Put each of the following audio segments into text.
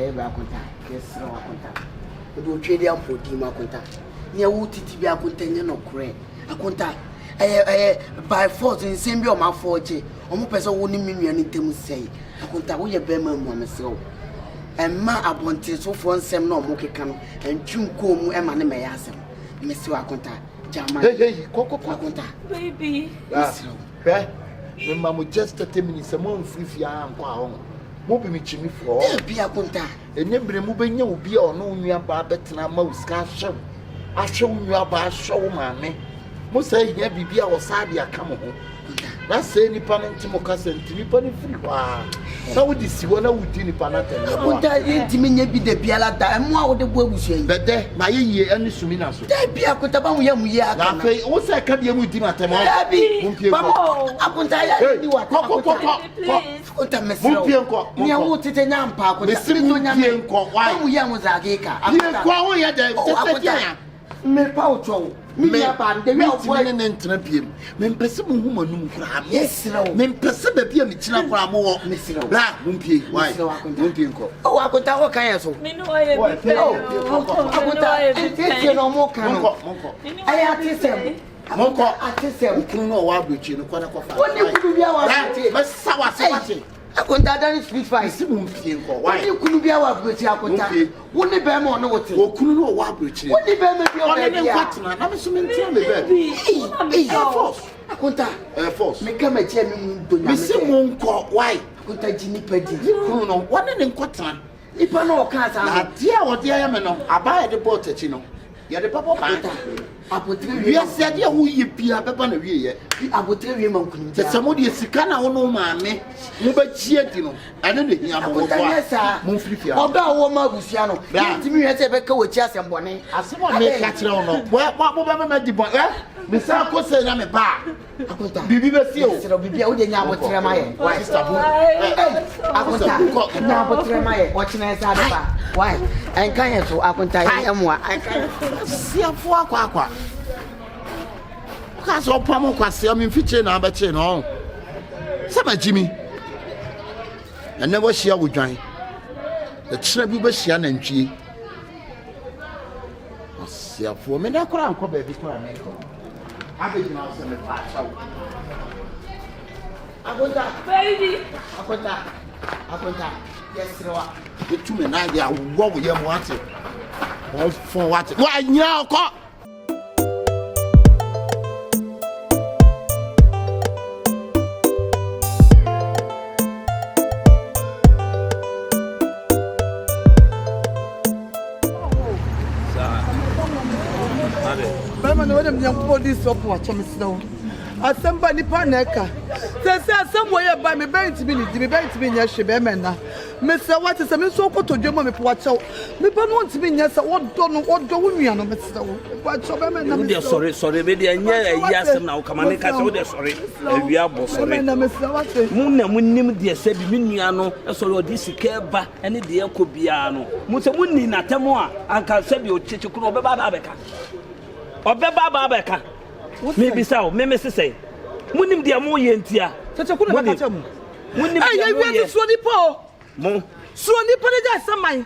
okay ba akonta kesro akonta do twede ampodi ma akonta ne wo titi bi akonta nye no kore akonta by force nsem bi o ma forge o mo pese wo ni menua ni tem sei akonta wo ye be ma mu amsewo emma abonte so fo nsem na o mo keka no entwunko mu ema ne me yasem mesiwa akonta jama hey koko akonta baby remember mo just 30 minutes mo mfifia anko ahon mo bi mi chimi fo bi akonta enyebre mo benya obi a ono nua ba betena ma uska ahwe nua ba ahwe maame mo say hia bibia wo saade aka mo ho na say nipa no ntimo kasa nipa ni free wa sa wo disi wo na wudi nipa na tem no akonta ntimi nya bi de biala da mo a wo de bo abusu yi bede ma ye ani sumi na so da bi akonta ba mo ya mu ye aka na fe wo say ka de mu di na tem da bi ba mo akonta ya di wa akonta mesro mo pie nko nya wo tete nya mpa akonta mesiri nya pie nko wa mo ya mu zageka akonta ko wo ye de tete ya me pa ocho me ya ba de we obo ne ntena piem me mpese mo huma num kra yesira wo me mpese ba bia me kina kra mo wo mesira bra mo pie why mo pie nko o akonta wo kan yeso me no ye bi akonta tete no mo kan no ayi atisem monko atisem kunu no wa abrochi no kwana kofa woni kunu bia wa ati me sawa akonta dan speed fight si mo pie nko why woni kunu bia wa abrochi akonta woni be ma no wote o kunu no wa abrochi woni be ma bia o be bia kwatna na me so me ntia me be force akonta force me kama chia me mu do nya me si mo nko why akonta jini padi kunu no woni ne nkwatna ipa no ka sa na dia wo dia ya me no aba ya de bot achi no ya de papa ba apotre wi ase dia wo ye bia beba na wi ye apotre wi man kunu te samo de sika na wo no maame mo ba chie di no ane ne hia mo mo mfrifia oba wo ma busia no ntimi hwe se be ka wo chi asembone asemo me ka kire wo no mo ba ma di bon me sa ko se na me ba akonta bibi be si o sero bibi wo de nya apotre ma ye why sister bu akonta na apotre ma ye o chi na sa de ba why en kan ye so akonta ye mo si afo akwa ka so pamo kwase am mfiche na abache no sama jimi ene wo hia wodwan e kire bi be hia nantwie asiafo me na kora anko ba bi kora me ko abegina so me pa chawo akonta baby akonta yes rewa etu me na dia wo ye mo ate wo fon wate wa nya ko Madam, young police of watch him slow. As somebody paneka. Says somewhere by me bent to be your shibemena. Mr. What is a miss so to do me watch out. Me don't want to be yes, what don't what do we are no Mr. Watch of them. Sorry, baby, and yes, now come on, sorry. We are boss. Munim, dear, said Miniano, so this Keba, and the dear Cobiano. Musamuni, Natamoa, and can send you Chichukuno Babaka. Or Babaka. Maybe so, maybe say. Munim dia mo yentia. Such a good one. Munim dia so Mo. So ni pele ja saman.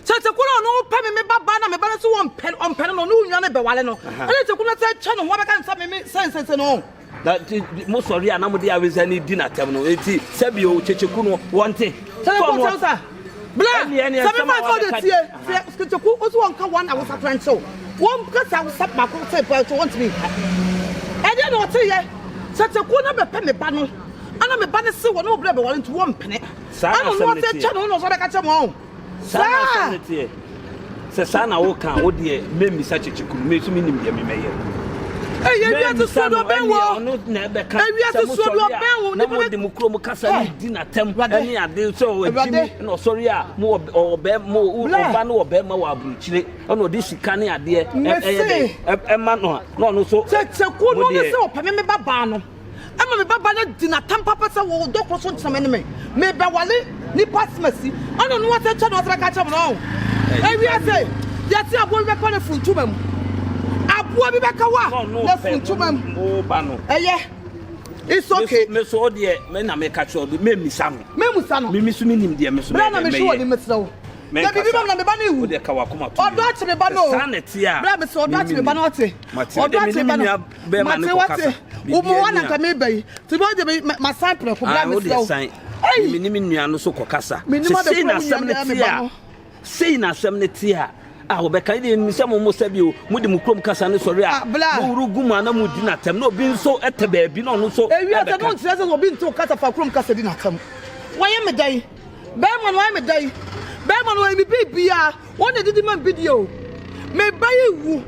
Such a good no pay me baba na me balance on pen no nyane be wale no. And it's a good channel what can some me sense no. That most sorry anamu dia we say ni dinner tem no. Enti sebi o checheku no wonte. So Bla, some my father here. Sketchuku also one can 1 hour friend so. One because I was up my concept to want me. I don't know what to say. Such a good number penny banner. And I'm a banner so no blabber into 1 penny. I don't know what that channel knows what I got some home. Sana Oka, oh dear, maybe such a chicken, makes me me. Hey, you have to swallow a bell, never can. We have to swallow a bell, never the Mukromacasa dinner temple. I did so. No, sorry, more or bear more ban or bear more chile. Oh no, this is canny idea. Emma, no, so such a good one. So, Pamela Babano. I'm a Babana dinner temple, Papa, will dock for some enemy. Maybe Wally, Nipas Mercy. I don't know what the channel I catch up now. Hey, we are saying, that's a boy back on a full to them. What be back a while? No, Bano. Yeah, it's okay. Miss Odia, men I make catch all the Memisano. Memusano, Mimiss Minim, dear Miss Brana, I'm sure you must know. na bibi ba na me ba na ewu o de ka wakoma to odo ati me ba no sanetia bra me so odo ati me ba na ote odo ati me ba na be ma ne ko kasa wo mo wana ka me bai ti bo de ma sample ko bra me so me ni nua no so ko kasa sei na asem ne tia sei na asem ne tia ah obeka ide mi se mo sabi o mo de mu krom kasa ne sori a mo ru guma na mu di na tem na obi nso ete ba bi na no so ewi ata no ntire se obi nto kasa fa krom kasa di na tem waye me dai be man waye me dai be man waye mi bibia won de didi man video me bayewu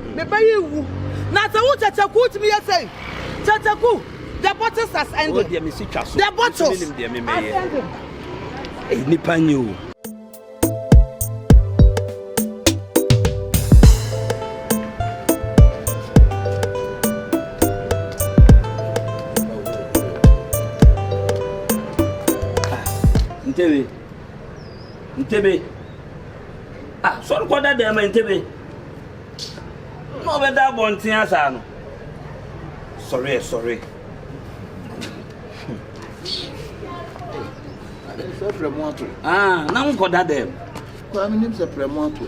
na ta wo chachaku timi yesai chachaku the bottles has ended o de mi si twa so the bottles ni panyo Ntebe. Ah, so ko da dem Ntebe. No be da bontin asa no. Sorry. Ah, na nko da dem. Kwa mi nim se premonto.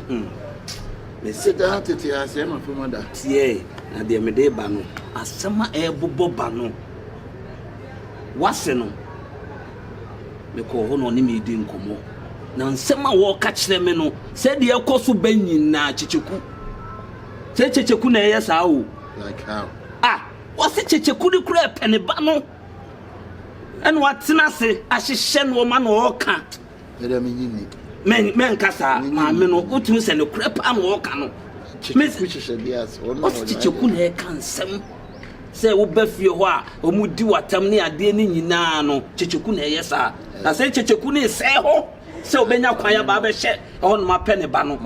Me se da tete ase ma fuma da. Tie, na de me de ba no. Asema e bobo ba no. Wase no. Me ko ho no ni me di nkomo. Na nsema wo ka kire me no se de ekoso banyin na checheku se checheku na ye sa o like how wo se checheku ni kura pene ba no en watena se ahyehye no ma no oka ere me nyini men kasa ma me no utumi se no kura pa no oka no me checheku bias wo se checheku na e kan nsem se wo ba fie ho a o mu di watam ne ade ni nyina no checheku na ye sa na se checheku ni se ho se obenya kwanya ba be hye ho no mapene ba no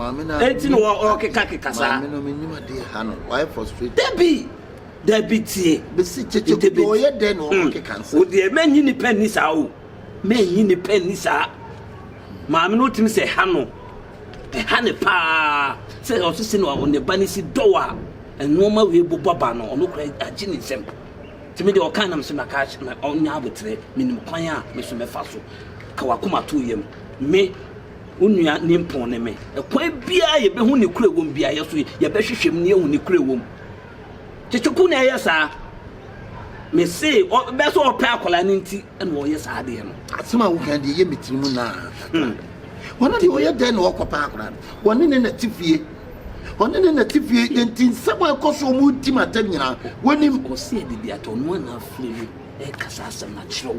enti no o keka sa me no me nyima de ha no why frustrate Debi tie be si cheche o ye de no o keka sa o de menyi ni pen ni sa o menyi ni pen ni sa ma me no timi se ha no e ha ne pa se o se no o ne ba ni si dowa eno ma we bobo ba no ono kra agi ni sem timi de o kan nam se na ka na onya abotre minim kwan a me so me fa so ka wakoma to yem me unua ni mpon ne me ekwan bia ye be hu ne kura wom bia ye so ye be hwehwem ne hu ne kura wom chechuku na ye sa me say o be so opa akola ni nti en wo ye sa de no asema wo kan de ye mitirimu na wona de wo ye de na okopa akola woni ne na tifie enti sema ekoso mu ti mata nyina woni o se de bia to no na afle e kasa asem na chiro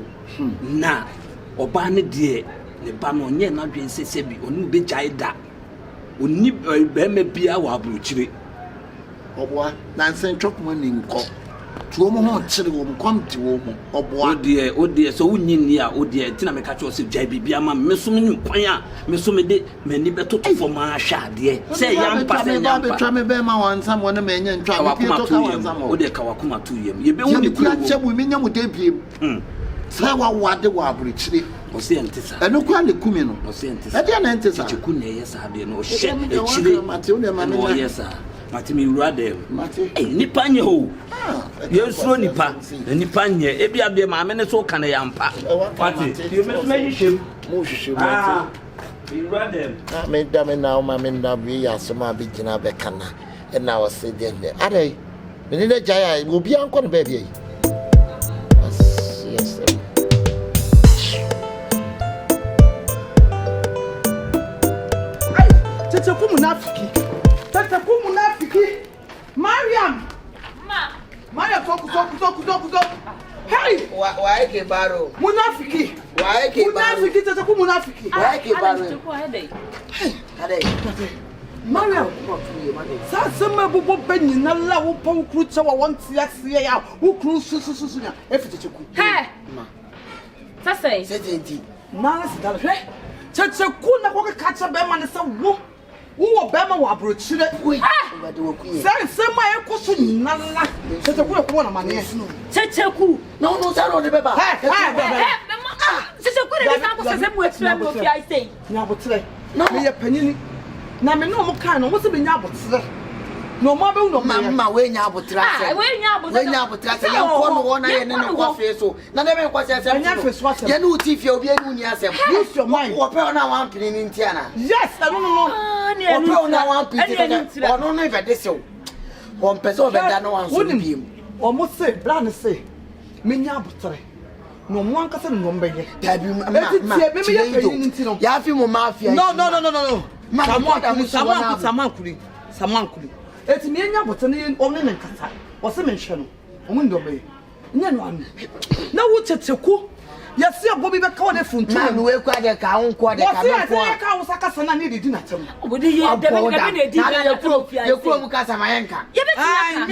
na oba ne de ne ba no nye na dwen sese bi onu be jaida oni be me bia wa abrochire oboa na nsen chokmo ni nko tuo mo ho chire wo mkom ti wo mo oboa odie so wunyini a odie tina me ka cho se jai bibia ma me so me nkwan a me so me de mani betoto fo ma hwa ade se yampa se yampa be twa me be ma wansam wona me nya ntwa me to ka wansam odie ka wakoma to yem ye be hu ni kura chebu me nya mu de biem sa wa wade wa abrochire o se entisa eno kwa ne kumi no o se entisa e dia na entisa chiku na ye sa de no o hye echire mate o de ma no ye sa mate mi wura dem nipa nye ho yesu nipa nipa nye e bia de ma me ne so kan ya mpa mate you me hwehwem mo hwehwem mate mi wura dem me da me na o ma me da bi ya so ma bi gina be kana e na o se de ne adai me ne da jaya obi an ko ne ba bi yes Tataku munafiki. Mariam. Mariam toku. Hey. Why ke baro? Munafiki. Why ke baro? Munafiki tataku munafiki. Why ke baro? Hey. Mariam. Sa sama bobo banyi na la wo pon kru chawa won tiase ya. Wo kru susu nya. Efitecheku. Hey. Sa say. Senti. Na sidala. Hey. Tataku na ko ka cha be man sa wo. Wo be ma wa abrochire sema ekoso nalla checheku e ko na mane checheku no sa no de beba checheku de sa ko se mu etire mo fi ai sei nya botre me ye panini na me no mo kan no mo se be nya botre no ma be no ma we nya abotra se we nya abotra se yan ko no wona ye ne ko fe so na de me ko se se ye no tifia obi enu ni asem use your mind wo pe na wan pini ni ntia yes no wo pe na wan pini ono no be de se wo pese o be da no wan so biem o mo se brand se me nya abotra no mo anka se no mbeye dabi ma ya fi mo mafia no Samankuri. Eti me nya botane omne ne nkata. Wo se me nhwe no. Omo ndo be. Nya no anu. Na wo checheku. Ya se obo bi be ka wo de funtu. Ma no we kwa de ka won kwa de ka me kwa. Ya ka wo saka sana ne di na tem. Obodi ye de be na di na ye kuro mu kasa mayenka. Ye be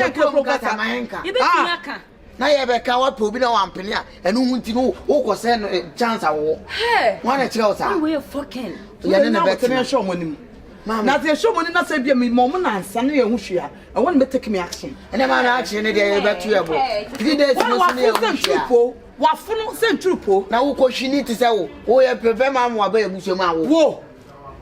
ye kuro mu kasa mayenka. Ye be tiaka. Na ye be ka wa po bi na wampene a enu hunti no wo ko se no chance wo. Hey. Wana kire o sa. We fucking. Ya ne be tene show monim. Na the show money na say bia me mom na ansa na ye hu hwea. I want me take me action. Ene ma na action ne dey be to ebo. 3 days no so na ye hu hwea. Wa funu centrupo. Na wo ko hwini ti se wo ye prepare ma mo aba ebuso ma wo. Wo.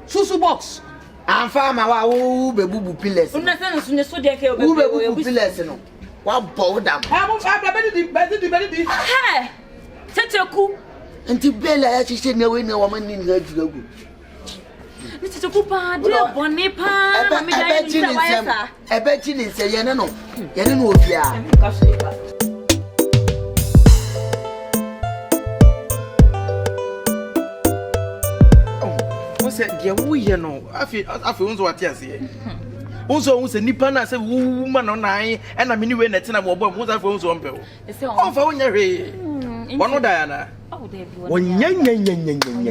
Susu box. Anfa ma wa wo be bubu pillars. Una san so ne so de ke wo be bubu pillars no. Wa bo dam. Ha mo fa be di. Hey. Teteku. Nti bela ya chise ne we ne wo ma ni nga duragu. Nti to kupa de boni pa me da ni se wa yesa ebe chi ni se ye ne no obia o se de wo ye no afi unzo wate ase unzo se nipa na se wu ma no nan e na me ni we na tena mo bo unzo afi unzo ompe o fa wonya hwe wono da ya na Wonya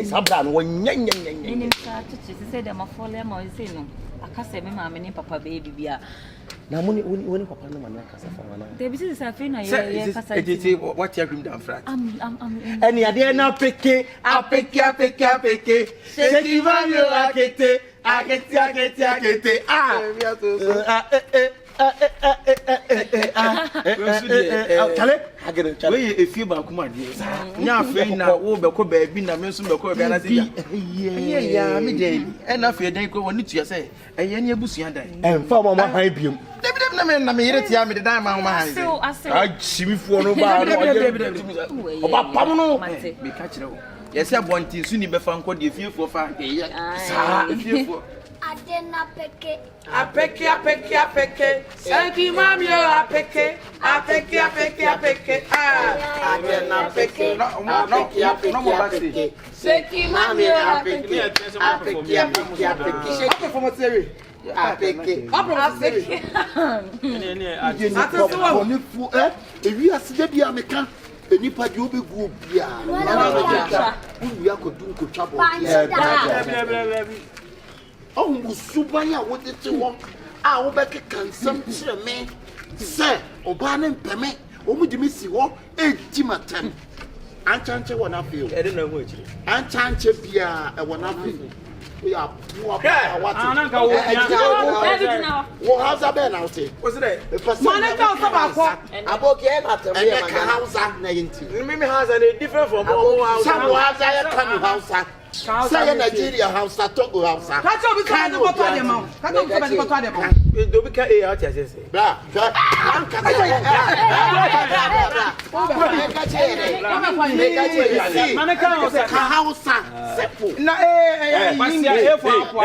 sabra no wonya ni nsa chichi se de ma fole ma se no akase me ma me ni papa be bibia na woni papa no ma na kasa fa wana de bi se safi na ye kasa ejete what you down frat eni ade na apeke se ki va yo akete chale we efie ba kuma die nya afi na wo be ko ba bi na me so be ko ba na se ya me dey e na afi den ko woni tua se eye ne abusua dan emfa mo ma han biem David na me yire tia me de dan ma han a chimifuo no ba no oba pam no me ka kire wo yes abonti su ni be fa nko de efiefo fa sa efiefo Adena peke. Apeke. Sanki mami yo apeke. Apeke. Adena peke. No mo backstage. Sanki mami yo apeke. Apeke for material. apeke fu ewi aside bia meka enipa di obegu bia na unu ya kodun ko twabo oh musuban ya wode te wo a wo be kansam kire me se oba ne mpeme o mu di mi si wo enti matem anchanche wona feel e de na ho akire anchanche bia e wona feel ya what what how's that been out here what's that man ka so ba ko aboki e matem e ka hausa na yinti me house and different from some hausa ya kan hausa say Nigeria hausa Togo hausa ka cho bi ka de boto ade ma ka do ko be boto ade ma do bi ka e out ya say bra an ka ka hausa sepo na e for apwa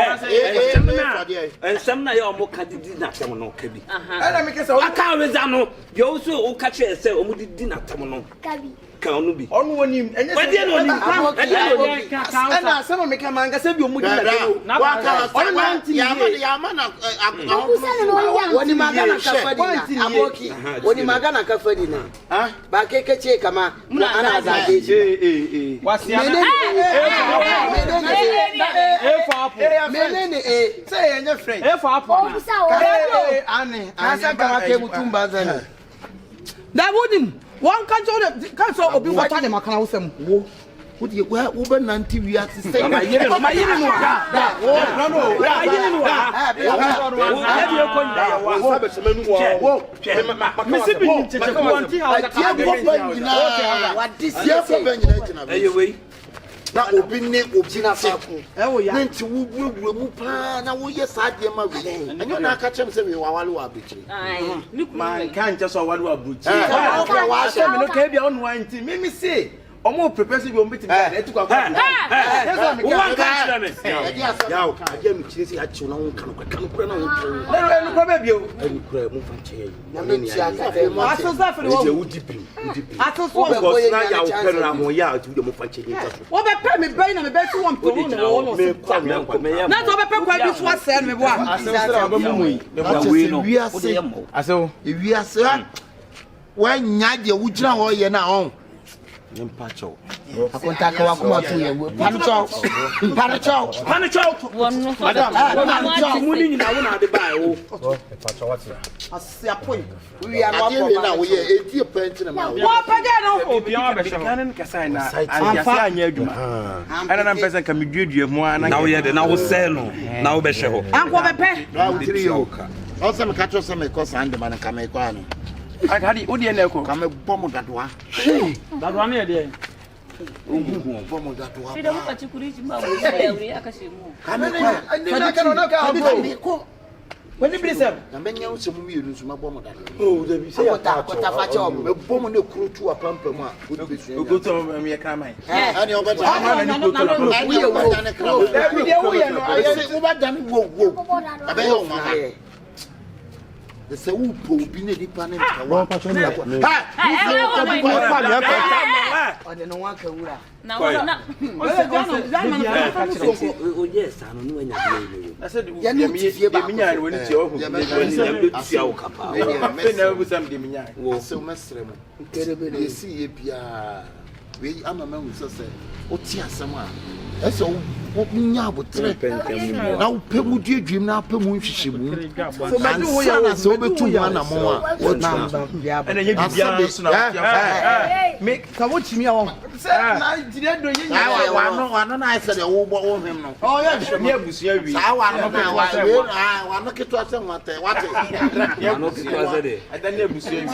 and some na yo mo kadidi na tem no ka bi ana me ke say aka weza no yo so o ka che say o mo didi na tem no Kabi. ka onu bi onu wonim enye say ana sama me ka manga say bi o mu didi na ya mana woni magana kafadina aboki woni magana kafadina ba kekeche kama ana zaje wasia menene say enye friend for apple ane asa kama ke mutumba zani da wonim one can so obi water dem akana wosem wo wodi wo be nanti wi ati say ma yiri no wo sabe semanu wo misi bi ni tete ko anti ha ka go banyina wa disia fo banyina kina ayo we na obi ne obi na faako ya nti wo mu pa na wo ye saade ma we enyo na aka chem se we wawale wa abekire man kan just wawale wa abekire wa sha me no ka bia onu anti me say omo prepare bi o mbeti me etu kwa kwa one country me yawo aje mi kire si a chiw na won kan kura na won chiw no kwa be bio enu kura mu fa che na me tia ka fe mo aso za fe wo je udipi aso so because na yawo pera ho ya atu de mu fa che ni ta so wo be pe me ben na me be ti won pro no wo no me kwa me na to be pe kwa bi so ase no me bo a asem ba mu yi me ba we no aso wi ase wa nya de wo gina ho ye na on Pacho. Akonta ka wakuma tu ye. Panicho. Wonno. Madam, muni nyina wo na de bai wo. Pacho what? Asia point. We are not na we ye eti pent na ma. Wo pega no. Obi an be kan ka sai na anjase anya adwuma. Ana na person ka medwedwe mu ana. Na wo ye de na wo sɛ no. Na wo be hwɛ ho. Anko be pe. Na wo tiri yo. Also me catch us me ko sand man ka me kwa no. Hadi odi na ko. Ka me bomo dadoa. Dadoa na ye de. Ogu bomo dadoa. Fida mu pati kuriji ma wo ya wuri aka shemu. Ka me kwa. Ani na ka no ka ko. Wani brisem. Na menya wo se mu mi yenu so ma bomo dadoa. Oh, da bi se ya akota fa che obo. Me bomo ne kurutu apampa mu a. Ogoto me ka mai. Ani obeta. Ana ni goto la. Wo ye wo dan kra. David ye wo ye no aye wo ba dan wo. Abe yo ma. The say who po bi ne dipa ne nka wa. Ode no wan ka wura. Na wo na. O yes, ano no anya de. I said Ya ni tifie ba. De minya woni ti ohu. Wani na tia wo kapa. Fe na bu sam de minya. Wo se o mesre mu. Kerebe Ye si ye bia. We ama ma hu se o ti asem a. Ese o nya abotre. Na o pe mu duadwem na pe mu nhwehye mu. So be do wo ya na so betu mu na mo a. o namba bia ba. Ena ye bibia so na. me ka wo chimi a wo Na dire do ye nya. Wa no na ese de wo bo wo hwem no. Oh yeah, me abusua wi. Sa wa no na wa no keto ase nwate wate. Ano ti kwaze de. Ada na abusua wi.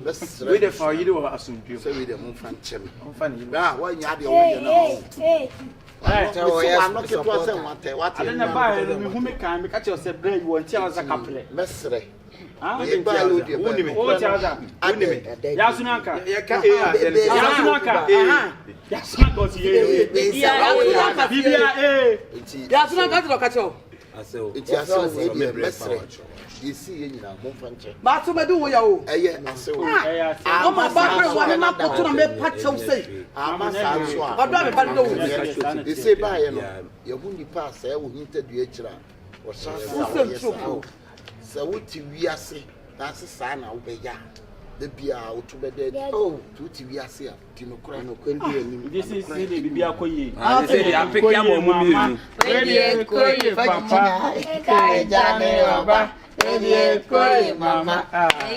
Mesre. We the for you do asumpi. So we the mo fan chem. Mo fa ni. Ah, wa nya de wo ye na. Wa no keto ase nwate wate. Ada na ba me hu me kan me ka che se bra yi won ti aza kapre. Mesre. Ye ba lo de ba. O ti aza. Ya sunanka. Ya ka e Ya sunanka. Ya sunanka ti ye. Bibia ya tuna ka tro ka cho Aseo. Iti aso we de mesre. Yesi ye nyina mo fan che. ba to me do wo ya o Eye aso. o ma ba pe wo na ko to na me pa chew sei Ama sa so a. odo me ba do wo Ese ba ye no. Ye hu ni pa sa ye wo hinta dua kira. Wo sa sa wo ti wiase. Na se sa na wo be ya. De bia wo to be de. Oh, tu ti wiase a. Ti no kura no kwendi anim. This is the bibia koye. Ah, say ya peki amo mu mi. Ready koye papa. Kai jane oba. Ready koye mama.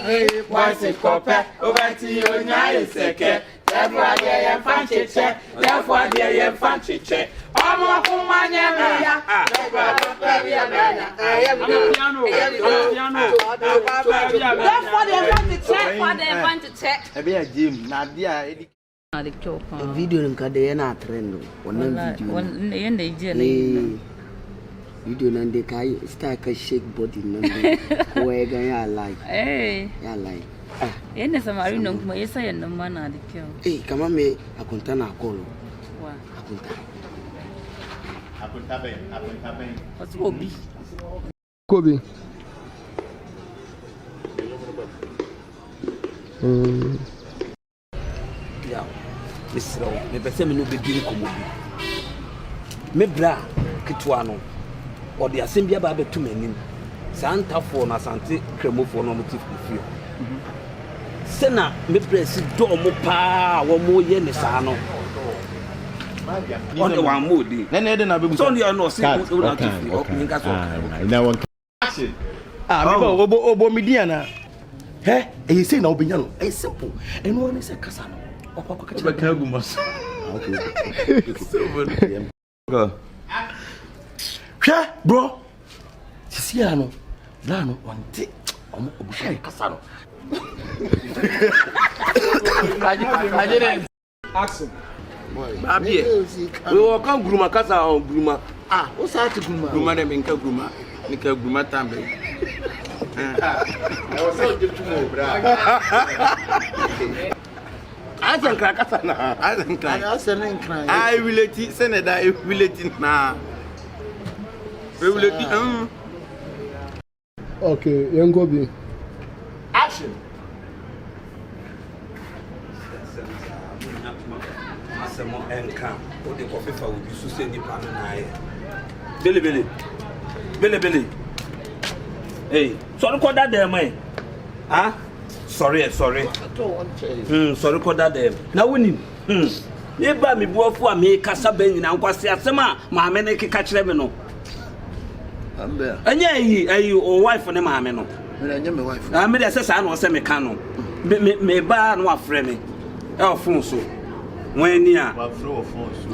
Eh, wase kope. Obati onya iseke. Therefore ye fanchiche. Therefore ye fanchiche. Omo kumanye me ya. Ebe ya jim na dia edi. Ale kyo pa. Video nka de na trend wannan video. Wannan yanda yije ne. Video nan de kai style ka shake body nan de ko ya ga ya like. Ya like. Yanda samari nan kuma yasa yannan ma na da kyau. Kamar me akunta na call. Wa. Akunta Apunta. Wasu obi. Kobe. Ya. Misro, me pese me no be di komo bi. Me bra kitwa no. O de asem bia ba betu manim. Santafo na sante kremofo no motif fio. Sena me press do mo pa wo mo ye ne sa no. On the one mode. Na ede na be So you know see who na to fio. Nka so. Na one. Me ba obo midiana. E say na obenya no. E simple. E no one say kasa no. Okwa ka Ba ka gumas. Okay. So good. Go. Hwe bro. Sisi ya no. Na no wante. Omo obusha kasa no. Action. Abi. We will come gruma kasa on gruma. Ah, what's that gruma? Gruma dem inka gruma. Nika gruma tambe. I was so good to know, bra. I can crack kasa na. I can crack. I will let it Senator I will let it na. We will let it. Okay, Yangobi. Action. Asemo enka o de ko fefa obi so se ni pa no na ye bele hey sorry ko that dem eh ah sorry sorry ko that dem na woni ye ba me buafu a me kasa ban nyina nkwase asema ma me ne keka kire me no ambe anya yi o wife ne ma me no me anya me wife ah me de sesa na o se me ka no me ba no afre me e o fun so when ya wa fro phone so